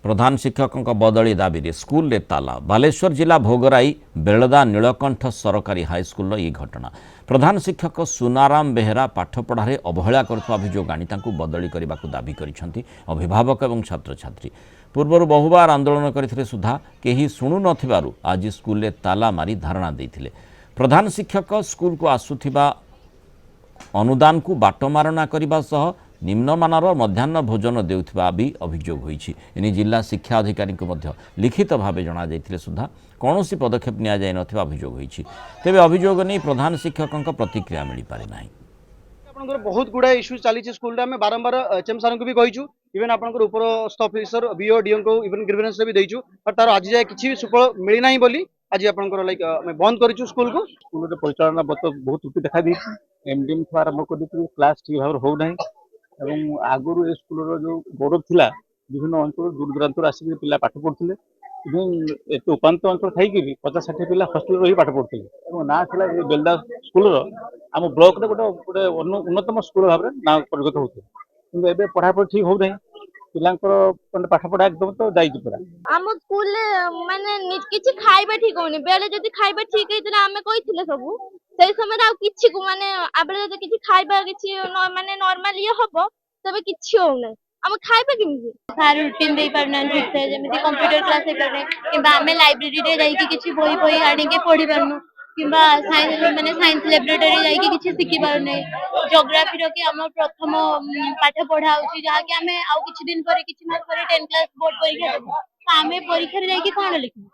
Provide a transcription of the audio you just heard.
प्रधान शिक्षकों बदली दाबी स्कूल रे ताला। बालेश्वर जिला भोगराई बेलदा नीलकंठ सरकारी हाईस्कूल यह घटना। प्रधान शिक्षक सुनाराम बेहेरा पाठपढ़ारे अवहेला करथुवा अभियोग आनी तांकू बदली करने को दाबी करिसेंति अभिभावक एवं छात्र छात्री। पूर्वर बहुबार आंदोलन करथिले सुधा केही शुणु नथिबारु आज स्कूल रे ताला मारी धारणा देथिले। प्रधान शिक्षक स्कूल को आसुथिबा अनुदान को बाटमारणा करने सह निम्नमानर मध्याह्न भोजन देउथिबा भी अभियोग होईछि। एने जिला शिक्षा अधिकारी को मध्य लिखित भाव जना जाइथिले सुधा कौनसी पदक्षेप निया जाय नथिबा अभियोग होईछि। तेबे अभियोग नै प्रधान शिक्षकक प्रतिक्रिया मिली पारि नाही। आपनकर बहुत गुडा इश्यू चली स्कूल में बारंबार एचएम सर को भी कहीचु इवन आपनकर उपरस्थ ऑफिसर बीओ डीओ को इवन ग्रीवेंस भी देइचु पर तार आज जाय किछि भी सुफल मिली नाही बोली आज आपनकर लाइक मैं बंद करिचु स्कूल को। स्कूल रे परिचालना बहुत त्रुटि देखा दी एमडीएम ठू आरंभ कर क्लास ठीक भाव हो नाही एवं आगुरी ए स्कूल जो गौरव थिला विभिन्न अंचल दूर दूरांतर आसिक पिला पाठ पढ़ुଥିଲେ এবং এত উপান্ত অঞ্চল থাইকি भी 50-60 পিলা হস্টেল রহি পাঠ পড়ুଥିଲେ এবং না ଥିଲା এই বেলদା স্কুলର ଆମ ବ୍ଲକରେ ଗୋଟେ ଉନ୍ନତମ ସ୍କୁଲ ଭାବରେ ନା ପରିଗତ ହଉଥିଲା କିନ୍ତୁ ଏବେ ପଢ଼ାପଢ଼ି ଠିକ ହଉ ନାହିଁ ପିଲାଙ୍କର ମାନେ ପାଠ ପଢ଼ା ଏକଦମ ତ ଯାଇଛି ପୁରା। ଆମ ସ୍କୁଲରେ ମାନେ କିଛି ଖାଇବା ଠିକ ହଉନି ବେଲେ ଯଦି ଖାଇବା ଠିକ ହେଇଥିଲା ଆମେ କହିଥିଲେ ସବୁ ସେଇ ସମୟରେ ଆଉ କିଛି ମାନେ ଆବେଳେ ଯଦି କିଛି ଖାଇବା କିଛି ମାନେ ନର୍ମାଲ ଇଏ ହବ ତେବେ କିଛି ହଉନାହିଁ ଆମେ ଖାଇବା କେମିତି ସାର୍ ରୁଟିନ ଦେଇ ପାରୁନାହାନ୍ତି ଠିକ ସେ ଯେମିତି କମ୍ପ୍ୟୁଟର କ୍ଲାସ ହେଇପାରୁନି କିମ୍ବା ଆମେ ଲାଇବ୍ରେରୀରେ ଯାଇକି କିଛି ବହି ବହି ଆଣିକି ପଢି ପାରୁନୁ କିମ୍ବା ମାନେ ସାଇନ୍ସ ଲାବୋରେଟୋରୀ ଯାଇକି କିଛି ଶିଖି ପାରୁନି ଜିଓଗ୍ରାଫିର କି ଆମ ପ୍ରଥମ ପାଠ ପଢା ହଉଛି ଯାହାକି ଆମେ ଆଉ କିଛି ଦିନ ପରେ କିଛି ମାସ ପରେ 10 କ୍ଲାସ ବୋର୍ଡ ପରୀକ୍ଷା ଦେବୁ ଆମେ ପରୀକ୍ଷାରେ ଯାଇକି କଣ ଲେଖିବୁ।